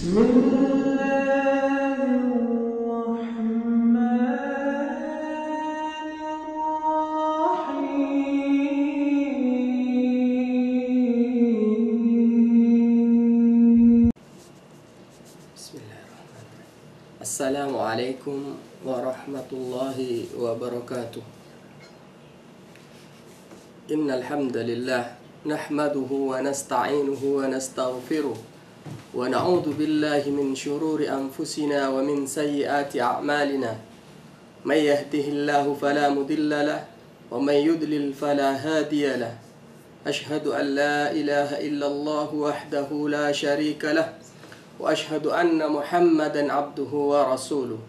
Assalamualaikum warahmatullahi wabarakatuh. Innal hamdalillah nahmaduhu wa nasta'inuhu wa nastaghfiruh wa na'udzu billahi min shururi anfusina wa min sayyiati a'malina. May yahdihillahu fala mudilla lahu wa may yudlil fala hadiya lahu. Ashhadu an la ilaha illallah wahdahu la syarika lahu وأشهد أن محمدا عبده ورسوله.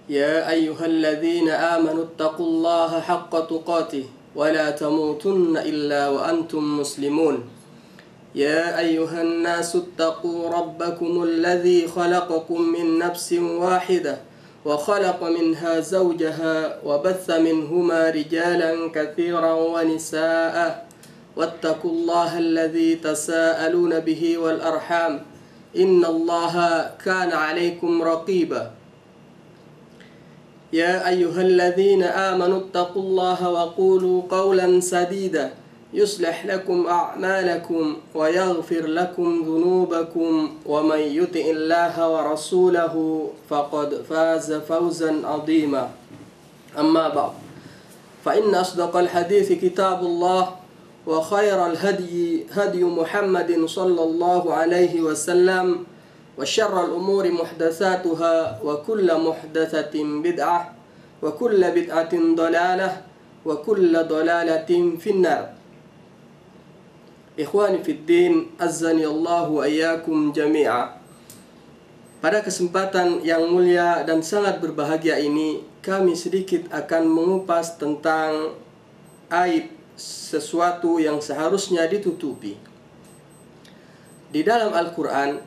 يا أيها الذين آمنوا اتقوا الله حق تقاته ولا تموتن إلا وأنتم مسلمون. يا أيها الناس اتقوا ربكم الذي خلقكم من نفس واحدة وخلق منها زوجها وبث منهما رجالا كثيرا ونساء واتقوا الله الذي تساءلون به والأرحام إن الله كان عليكم رقيبا. يا أيها الذين آمنوا اتقوا الله وقولوا قولا سديدا يصلح لكم أعمالكم ويغفر لكم ذنوبكم ومن يطع الله ورسوله فقد فاز فوزا عظيما. أما بعد فإن أصدق الحديث كتاب الله وخير الهدي هدي محمد صلى الله عليه وسلم وشر الأمور محدثاتها وكل محدثة بدعة وكل بدعة ضلالة وكل ضلالة في النار. Ikhwani fid din, azzani Allah wa iyyakum jami'a. Pada kesempatan yang mulia dan sangat berbahagia ini, kami sedikit akan mengupas tentang aib sesuatu yang seharusnya ditutupi. Di dalam Al-Quran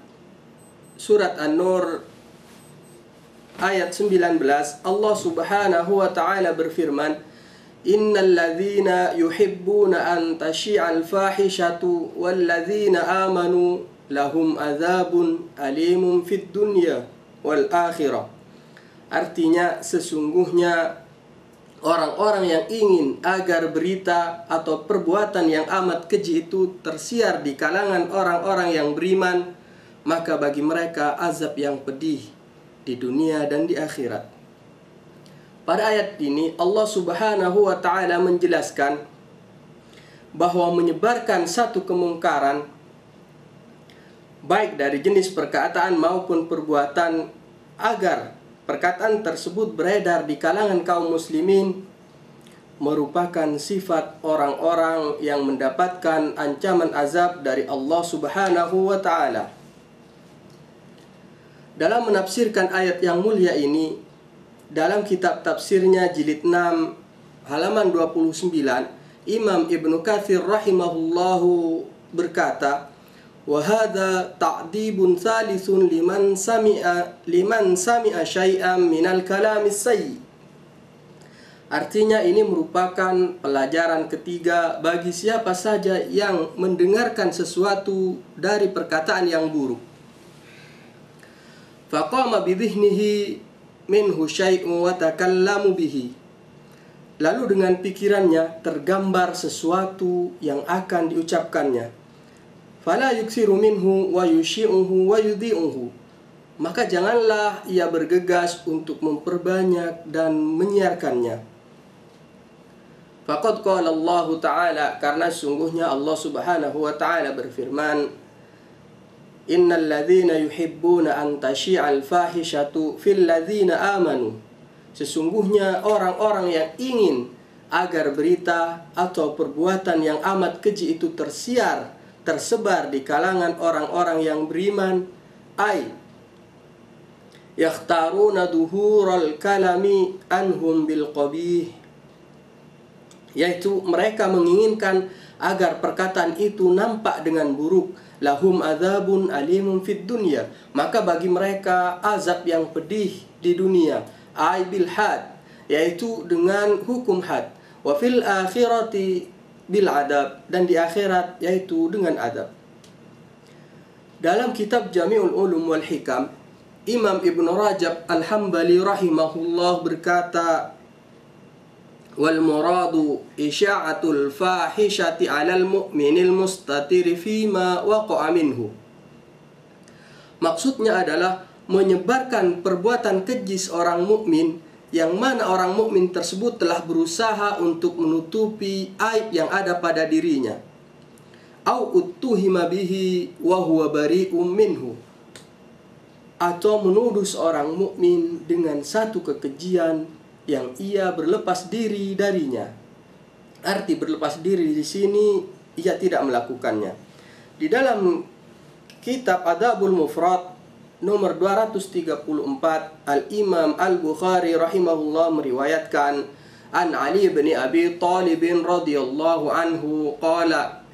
surat An-Nur ayat 19, Allah subhanahu wa ta'ala berfirman, Innal ladzina yuhibbuna an tashi'al fahishatu wal ladzina amanu lahum adzabun alimun fid dunya wal akhirah. Artinya sesungguhnya orang-orang yang ingin agar berita atau perbuatan yang amat keji itu tersiar di kalangan orang-orang yang beriman, maka bagi mereka azab yang pedih di dunia dan di akhirat. Pada ayat ini Allah subhanahu wa ta'ala menjelaskan bahwa menyebarkan satu kemungkaran, baik dari jenis perkataan maupun perbuatan, agar perkataan tersebut beredar di kalangan kaum muslimin, merupakan sifat orang-orang yang mendapatkan ancaman azab dari Allah subhanahu wa ta'ala. Dalam menafsirkan ayat yang mulia ini, dalam kitab tafsirnya jilid 6 halaman 29, Imam Ibnu Katsir rahimahullahu berkata, وَهَذَا تَعْدِيبٌ ثَالِثٌ لِمَنْ سَمِعَ شَيْئًا مِنَ الْكَلَامِ السَّيِّئِ. Artinya ini merupakan pelajaran ketiga bagi siapa saja yang mendengarkan sesuatu dari perkataan yang buruk. فَقَامَ بِذِهْنِهِ مِنْهُ شَيْءٌ وَتَكَلَّمُ بِهِ. Lalu dengan pikirannya tergambar sesuatu yang akan diucapkannya. Fala yuksiru minhu wa yushi'uhu wa yudhi'uhu. Maka janganlah ia bergegas untuk memperbanyak dan menyiarkannya. Faqad qala Allah Ta'ala, karena sungguhnya Allah Subhanahu wa Ta'ala berfirman, Innal ladzina yuhibbuna an tashi'al fahishatu fil ladzina amanu. Sesungguhnya orang-orang yang ingin agar berita atau perbuatan yang amat keji itu tersebar di kalangan orang-orang yang beriman, ay yakhtaruna duhural kalami anhum bil qabih, yaitu mereka menginginkan agar perkataan itu nampak dengan buruk. Lahum adzabun alimun fid dunya, maka bagi mereka azab yang pedih di dunia, ay bil had, yaitu dengan hukum had, wa fil akhirati bil adab, dan di akhirat yaitu dengan adab. Dalam kitab Jami'ul Ulum wal Hikam, Imam Ibn Rajab Al-Hambali rahimahullah berkata, wal muradu isya'atul fahishati 'alal mu'minil mustatiri fima waqa'a minhu. Maksudnya adalah menyebarkan perbuatan keji seorang mukmin yang mana orang mukmin tersebut telah berusaha untuk menutupi aib yang ada pada dirinya. Au uttuhima bihi wa huwa bari'um minhu, atau menuduh seorang mukmin dengan satu kekejian yang ia berlepas diri darinya. Arti berlepas diri di sini ia tidak melakukannya. Di dalam kitab Adabul Mufrad nomor 234, Al-Imam Al-Bukhari rahimahullah meriwayatkan an Ali bin Abi Talib radhiyallahu anhu qala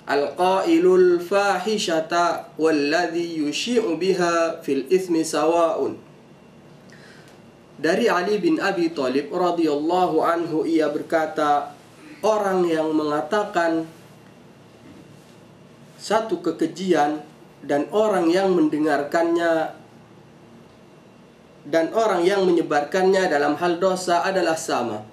al-qailul fahishata walladhi yushi'u biha fil ithmi sawa'un. Dari Ali bin Abi Talib radhiyallahu anhu ia berkata, orang yang mengatakan satu kekejian dan orang yang mendengarkannya dan orang yang menyebarkannya dalam hal dosa adalah sama.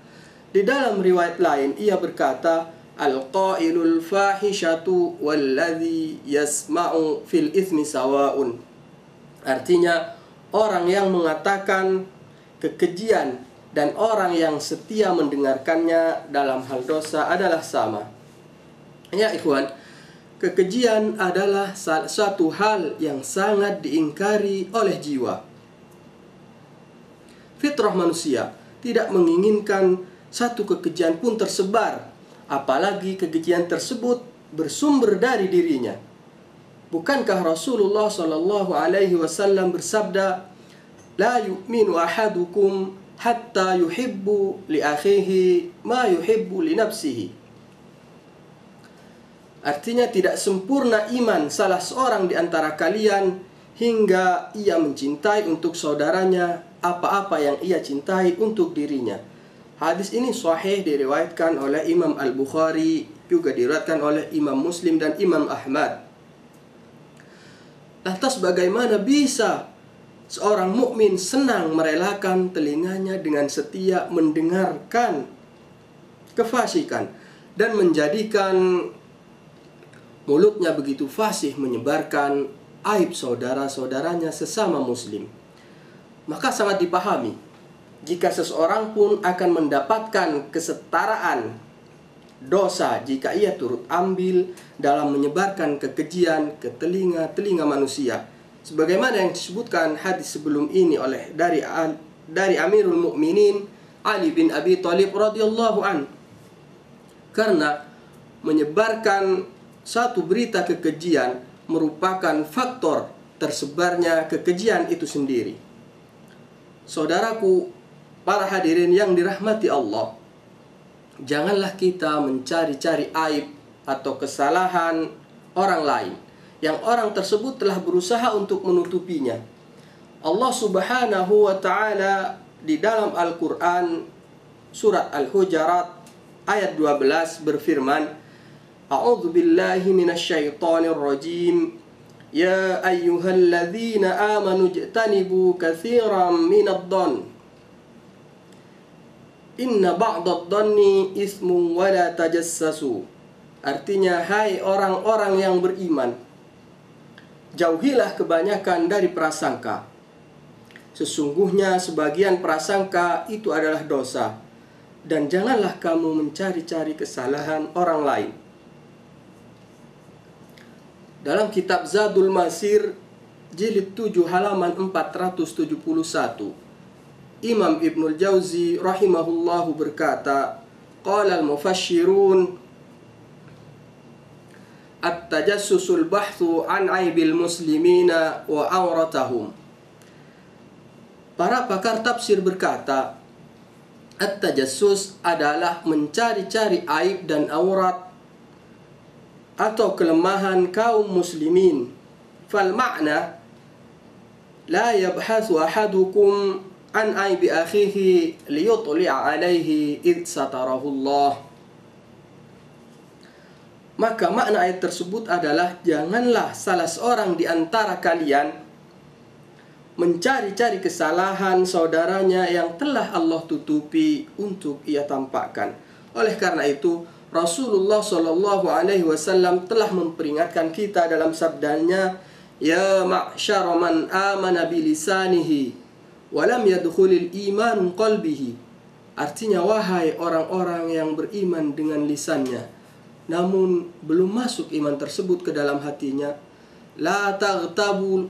Di dalam riwayat lain ia berkata, al-qailul fahishatu walladhi yasma'u fil ithmi sawa'un. Artinya, orang yang mengatakan kekejian dan orang yang setia mendengarkannya dalam hal dosa adalah sama. Ya ikhwan, kekejian adalah satu hal yang sangat diingkari oleh jiwa. Fitrah manusia tidak menginginkan satu kekejian pun tersebar, apalagi kekejian tersebut bersumber dari dirinya. Bukankah Rasulullah sallallahu alaihi wasallam bersabda, la yu'minu ahadukum hatta yuhibbu li akhihi ma yuhibbu li nafsihi. Artinya tidak sempurna iman salah seorang di antara kalian hingga ia mencintai untuk saudaranya apa-apa yang ia cintai untuk dirinya. Hadis ini sahih diriwayatkan oleh Imam Al-Bukhari, juga diriwayatkan oleh Imam Muslim dan Imam Ahmad. Lantas bagaimana bisa seorang mukmin senang merelakan telinganya dengan setia mendengarkan kefasikan dan menjadikan mulutnya begitu fasih menyebarkan aib saudara-saudaranya sesama muslim? Maka sangat dipahami jika seseorang pun akan mendapatkan kesetaraan dosa jika ia turut ambil dalam menyebarkan kekejian ke telinga-telinga manusia, sebagaimana yang disebutkan hadis sebelum ini oleh dari Amirul Mukminin Ali bin Abi Thalib radhiyallahu an. Karena menyebarkan satu berita kekejian merupakan faktor tersebarnya kekejian itu sendiri. Saudaraku, para hadirin yang dirahmati Allah, janganlah kita mencari-cari aib atau kesalahan orang lain yang orang tersebut telah berusaha untuk menutupinya. Allah Subhanahu wa ta'ala di dalam Al-Quran surat Al-Hujarat ayat 12 berfirman, A'udzu billahi minasyaitonir rajim. Ya ayyuhalladzina amanu ijtanibu katsiran minadh-dhann. Inna ba'dadh-dhanni ismun wa la tajassasu. Artinya, hai orang-orang yang beriman, jauhilah kebanyakan dari prasangka. Sesungguhnya sebagian prasangka itu adalah dosa. Dan janganlah kamu mencari-cari kesalahan orang lain. Dalam kitab Zadul Masir jilid 7 halaman 471, Imam Ibnul Jauzi rahimahullahu berkata, qala al-mufassirun at-tajassusul bahthu an aibil muslimina wa auratahum. Para pakar tafsir berkata, at-tajassus adalah mencari-cari aib dan aurat atau kelemahan kaum muslimin. Fal ma'na la yabhasu ahadukum an aibi akhihi liyutli'a alaihi id satarahu Allah. Maka makna ayat tersebut adalah janganlah salah seorang di antara kalian mencari-cari kesalahan saudaranya yang telah Allah tutupi untuk ia tampakkan. Oleh karena itu, Rasulullah Shallallahu Alaihi Wasallam telah memperingatkan kita dalam sabdanya, ya ma'syara man amana bilisanihi walam yadkhulil iman qalbihi. Artinya, wahai orang-orang yang beriman dengan lisannya namun belum masuk iman tersebut ke dalam hatinya, la taghtabul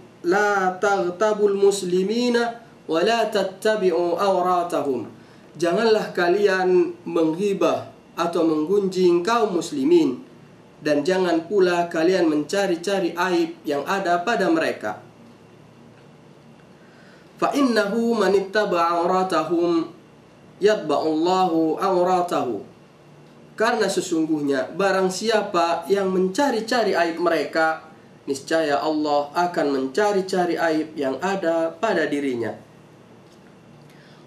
muslimina wa la tattabi'u awratahum. Janganlah kalian menghibah atau menggunjing kaum muslimin, dan jangan pula kalian mencari-cari aib yang ada pada mereka. Fa innahu man ittaba'a awratahum yatba'ullahu awratahu. Karena sesungguhnya barang siapa yang mencari-cari aib mereka, niscaya Allah akan mencari-cari aib yang ada pada dirinya.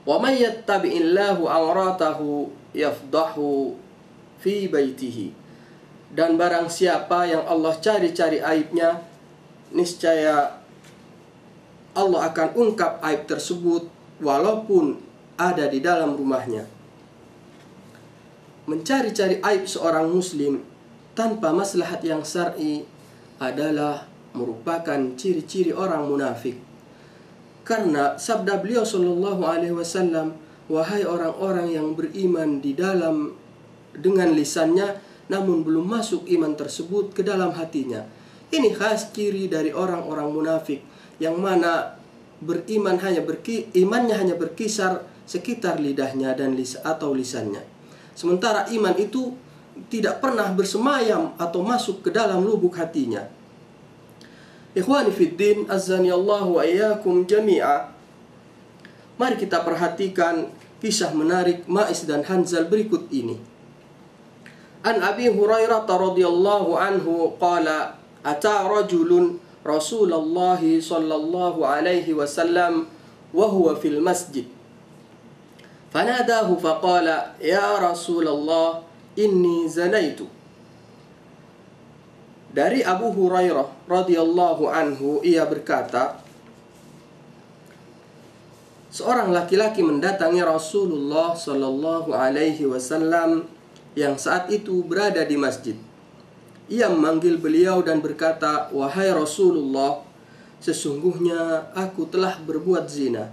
Wa may yattabi'illahu awratahu yafdahu fi baitihi. Dan barang siapa yang Allah cari-cari aibnya, niscaya Allah akan ungkap aib tersebut walaupun ada di dalam rumahnya. Mencari-cari aib seorang muslim tanpa maslahat yang syar'i adalah merupakan ciri-ciri orang munafik. Karena sabda beliau Shallallahu Alaihi Wasallam, wahai orang-orang yang beriman di dalam dengan lisannya namun belum masuk iman tersebut ke dalam hatinya. Ini khas ciri dari orang-orang munafik yang mana beriman imannya hanya berkisar sekitar lidahnya dan lisannya. Sementara iman itu tidak pernah bersemayam atau masuk ke dalam lubuk hatinya. Ikhwani fiddin, azzani Allahu wa iyyakum jami'a. Mari kita perhatikan kisah menarik Ma'is dan Hanzal berikut ini. An Abi Hurairah radhiyallahu anhu qala ata rajulun Rasulullah sallallahu alaihi wasallam wa huwa fil masjid. Fanadahu faqala ya Rasulullah inni zanaitu. Dari Abu Hurairah radhiyallahu anhu, ia berkata, seorang laki-laki mendatangi Rasulullah sallallahu alaihi wasallam yang saat itu berada di masjid. Ia memanggil beliau dan berkata, wahai Rasulullah, sesungguhnya aku telah berbuat zina.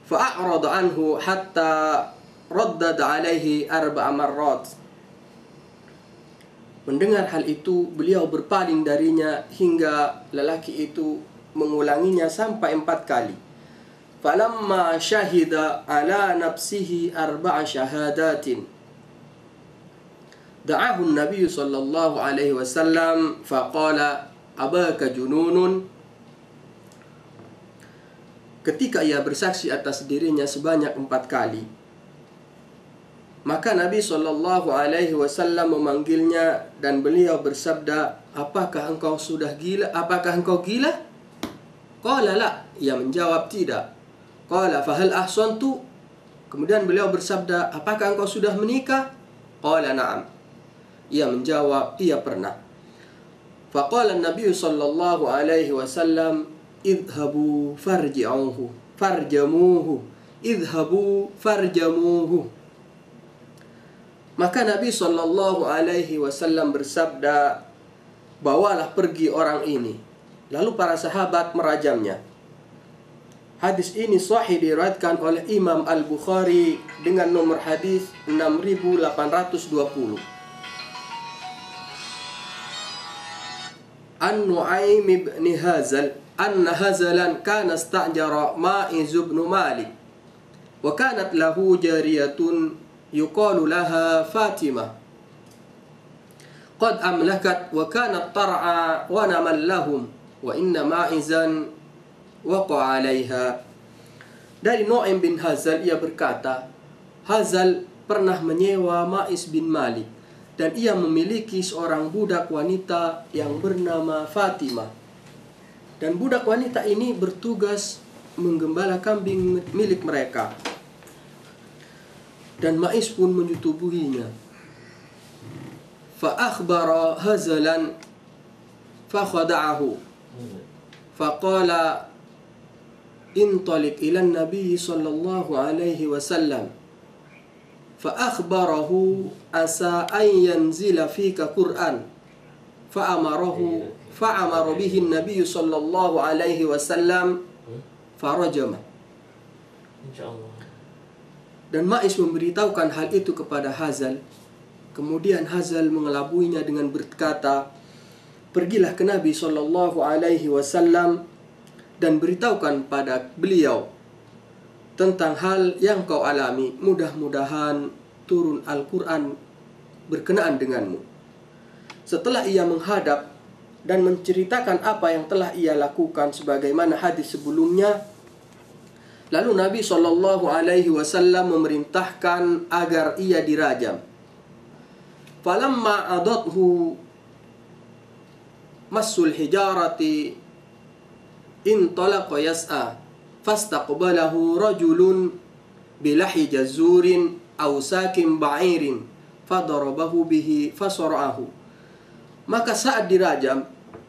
Fa'arada anhu hatta raddad alaihi 4 marrat. Mendengar hal itu, beliau berpaling darinya hingga lelaki itu mengulanginya sampai 4 kali. Falamma syahida ala nafsihi 4 syahadatin, da'ahu Nabi sallallahu alaihi wasallam faqala abaka jununun. Ketika ia bersaksi atas dirinya sebanyak 4 kali, maka Nabi sallallahu alaihi wasallam memanggilnya dan beliau bersabda, apakah engkau sudah gila? Apakah engkau gila? Qala la. Ia menjawab tidak. Qala fahal ahsantu. Kemudian beliau bersabda, apakah engkau sudah menikah? Qala na'am. Ia menjawab, iya pernah. Faqala Nabi sallallahu alaihi wasallam, idhabu farjamuhu. Idhabu farjamuhu. Maka Nabi sallallahu alaihi wasallam bersabda, bawalah pergi orang ini. Lalu para sahabat merajamnya. Hadis ini sahih diriwayatkan oleh Imam Al-Bukhari dengan nomor hadis 6820. An-Nu'aim ibn Hazal anna Hazalan kana ista'jara Ma'iz ibn Malik wa kanat lahu jariyatun yuqalu laha Fatimah qad amlakat wa kanat tar'a wa namal lahum wa inna Ma'izan waqa 'alaiha. Dari Nu'aim bin Hazal, ia berkata, Hazal pernah menyewa Ma'iz bin Malik dan ia memiliki seorang budak wanita yang bernama Fatimah. Dan budak wanita ini bertugas menggembala kambing milik mereka. Dan Ma'iz pun menyetubuhinya. فأخبر هزلا فخدعه فقال انطلق إلى النبي صلى الله عليه وسلم فأخبره عسى أن ينزل فيك قرآن فأمر به النبي صلى الله عليه وسلم فرجمه. Dan Ma'iz memberitahukan hal itu kepada Hazal. Kemudian Hazal mengelabuinya dengan berkata, pergilah ke Nabi sallallahu alaihi wasallam dan beritahukan pada beliau tentang hal yang kau alami. Mudah-mudahan turun Al-Quran berkenaan denganmu. Setelah ia menghadap dan menceritakan apa yang telah ia lakukan sebagaimana hadis sebelumnya, lalu Nabi sallallahu alaihi wasallam memerintahkan agar ia dirajam. Falamma adathu massul hijarati intalaqa yas'a fastaqbalahu rajulun bilahi jazurin aw sakin ba'irin fadarabahu bihi fasara'ahu. Maka saat dirajam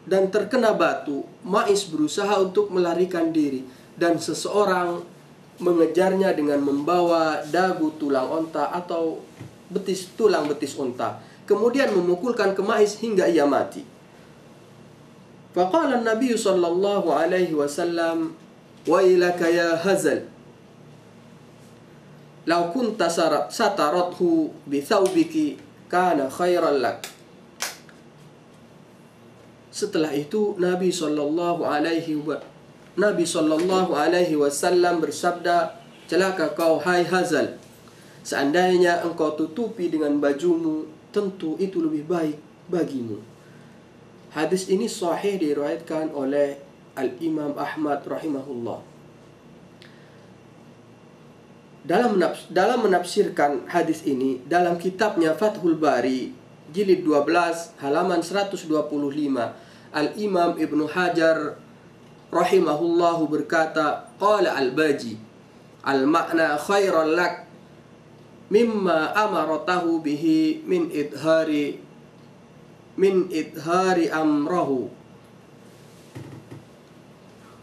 dan terkena batu, Ma'iz berusaha untuk melarikan diri dan seseorang mengejarnya dengan membawa dagu tulang onta atau tulang betis unta, kemudian memukulkan ke Ma'iz hingga ia mati. Faqala Nabi sallallahu alaihi wasallam, wailaka ya Hazal, law kunta satarathu bi thawbiki kana khairan lak. Setelah itu Nabi sallallahu alaihi wasallam bersabda, celaka kau hai Hazal, seandainya engkau tutupi dengan bajumu, tentu itu lebih baik bagimu. Hadis ini sahih diriwayatkan oleh Al-Imam Ahmad rahimahullah. Dalam menafsirkan hadis ini dalam kitabnya Fathul Bari jilid 12 halaman 125, Al-Imam Ibnu Hajar rahimahullahu berkata, qala Al-Baji, al-makna khairan lak mimma amaratahu bihi min idhari amrahu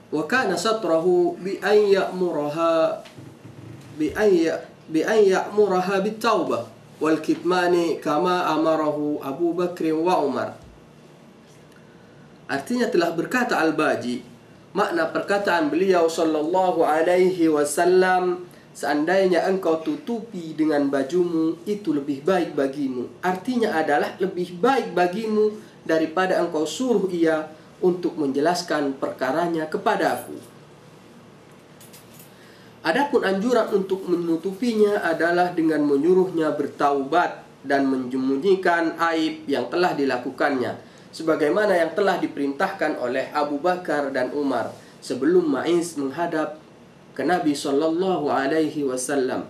wa kana satrahu bi an ya'muraha bit-taubah wal kitmani kama amarahu Abu Bakr wa Umar. Artinya telah berkata Al-Baji, makna perkataan beliau sallallahu alaihi wasallam, seandainya engkau tutupi dengan bajumu, itu lebih baik bagimu. Artinya adalah lebih baik bagimu daripada engkau suruh ia untuk menjelaskan perkaranya kepadaku. Adapun anjuran untuk menutupinya adalah dengan menyuruhnya bertaubat dan menyembunyikan aib yang telah dilakukannya, sebagaimana yang telah diperintahkan oleh Abu Bakar dan Umar sebelum Ma'iz menghadap ke Nabi sallallahu alaihi wasallam.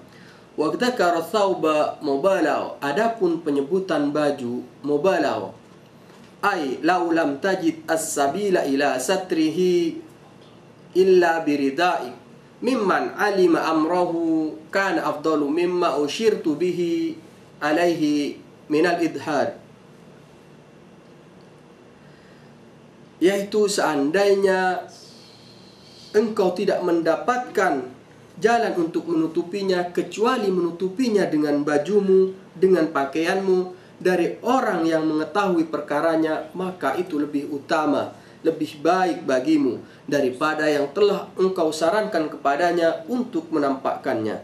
Wa dzakara thawba mubalagh, adapun penyebutan baju mubalagh, ai law lam tajid as-sabila ila satrihi illa biridai mimman alima amrahu kana afdalu mimma ushirtu bihi alaihi minal idhar. Yaitu seandainya engkau tidak mendapatkan jalan untuk menutupinya kecuali menutupinya dengan bajumu, dengan pakaianmu dari orang yang mengetahui perkaranya, maka itu lebih utama, lebih baik bagimu daripada yang telah engkau sarankan kepadanya untuk menampakkannya.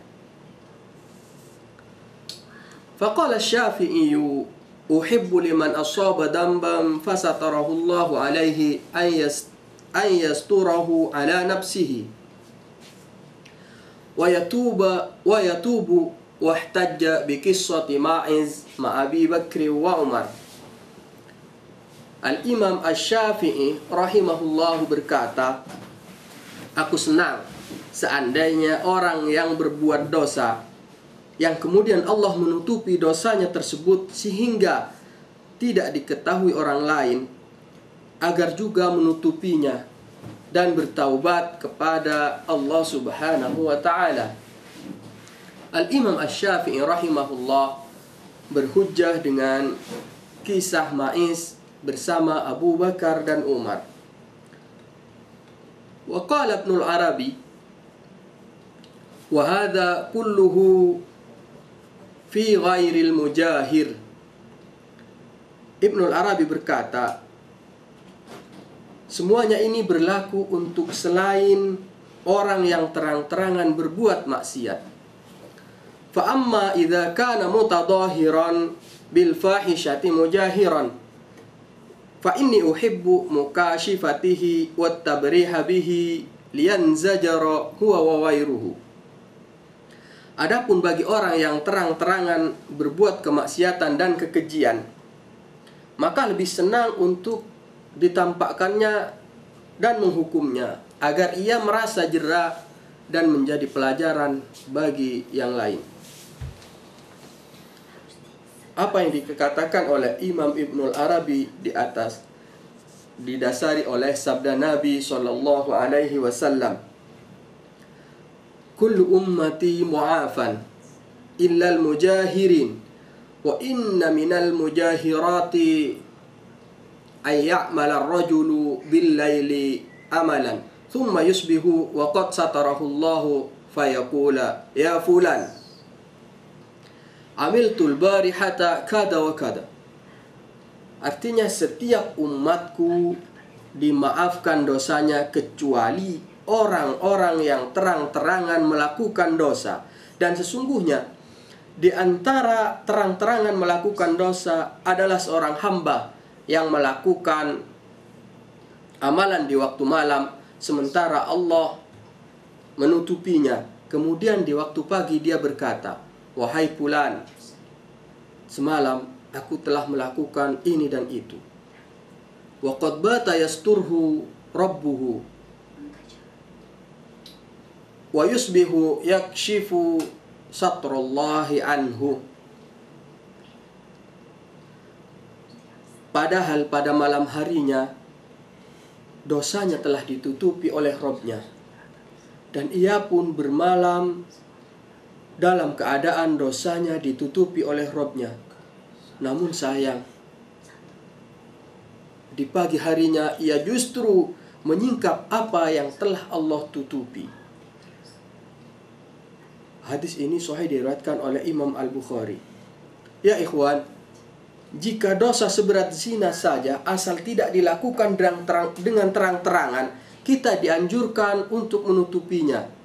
Faqala Syafi'i, uhibbu liman asaba damban fasatarahu Allahu alaihi an yasturahu ala nafsihi wa yatubu wahtajja bi qissati Ma'iz ma Abi Bakr wa Umar. Al-Imam Asy-Syafi'i rahimahullahu berkata, aku senang seandainya orang yang berbuat dosa yang kemudian Allah menutupi dosanya tersebut sehingga tidak diketahui orang lain, agar juga menutupinya dan bertaubat kepada Allah Subhanahu wa ta'ala. Al-Imam Asy-Syafi'i rahimahullah berhujjah dengan kisah Ma'is bersama Abu Bakar dan Umar. Wa qala Ibnul Arabi wa hadha kulluhu fi ghairil mujahir. Ibnul Arabi berkata, semuanya ini berlaku untuk selain orang yang terang-terangan berbuat maksiat. Fa amma idza kana mutadahiran bil fahishati mujahiran fa inni uhibbu mukashifatihi wat tabriha bihi liyanzajara huwa wa ghairuhu. Adapun bagi orang yang terang-terangan berbuat kemaksiatan dan kekejian, maka lebih senang untuk ditampakkannya dan menghukumnya agar ia merasa jera dan menjadi pelajaran bagi yang lain. Apa yang dikatakan oleh Imam Ibnul Arabi di atas didasari oleh sabda Nabi sallallahu alaihi wasallam, kullu ummati mu'afan illa al-mujahirin wa inna minal mujahirati ay ya'mala ar-rajulu bil-laili amalan thumma yusbihu wa qad satarahu Allahu fayaqula ya fulan amiltul barihata kada wa kada. Artinya setiap umatku dimaafkan dosanya kecuali orang-orang yang terang-terangan melakukan dosa. Dan sesungguhnya di antara terang-terangan melakukan dosa adalah seorang hamba yang melakukan amalan di waktu malam sementara Allah menutupinya. Kemudian di waktu pagi dia berkata, wahai fulan, semalam aku telah melakukan ini dan itu. Wa qad bata yasturhu rabbuhu wa yusbihu yakshifu satrallahi anhu. Padahal pada malam harinya dosanya telah ditutupi oleh Rabb-nya, dan ia pun bermalam dalam keadaan dosanya ditutupi oleh Rabb-nya. Namun sayang, di pagi harinya ia justru menyingkap apa yang telah Allah tutupi. Hadis ini sahih diriwayatkan oleh Imam Al-Bukhari. Ya ikhwan, jika dosa seberat zina saja asal tidak dilakukan dengan terang-terangan, kita dianjurkan untuk menutupinya.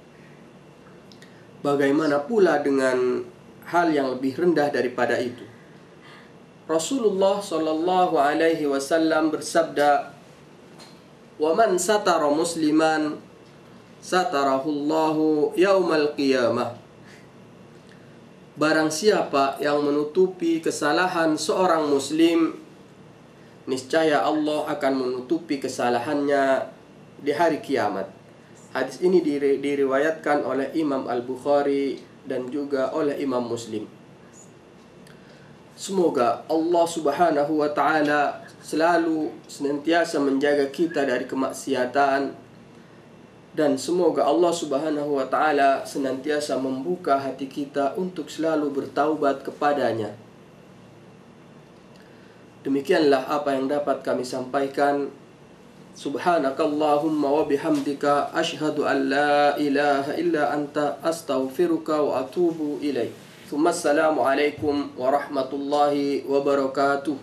Bagaimana pula dengan hal yang lebih rendah daripada itu? Rasulullah sallallahu alaihi wasallam bersabda, "Wa man satara musliman satarahullahu yaumal qiyamah." Barang siapa yang menutupi kesalahan seorang muslim, niscaya Allah akan menutupi kesalahannya di hari kiamat. Hadis ini diriwayatkan oleh Imam Al-Bukhari dan juga oleh Imam Muslim. Semoga Allah Subhanahu wa ta'ala selalu senantiasa menjaga kita dari kemaksiatan, dan semoga Allah Subhanahu wa ta'ala senantiasa membuka hati kita untuk selalu bertaubat kepadanya. Demikianlah apa yang dapat kami sampaikan. Subhanakallahumma wa bihamdika asyhadu an la ilaha illa anta astaghfiruka wa atubu ilaik. Assalamualaikum warahmatullahi wabarakatuh.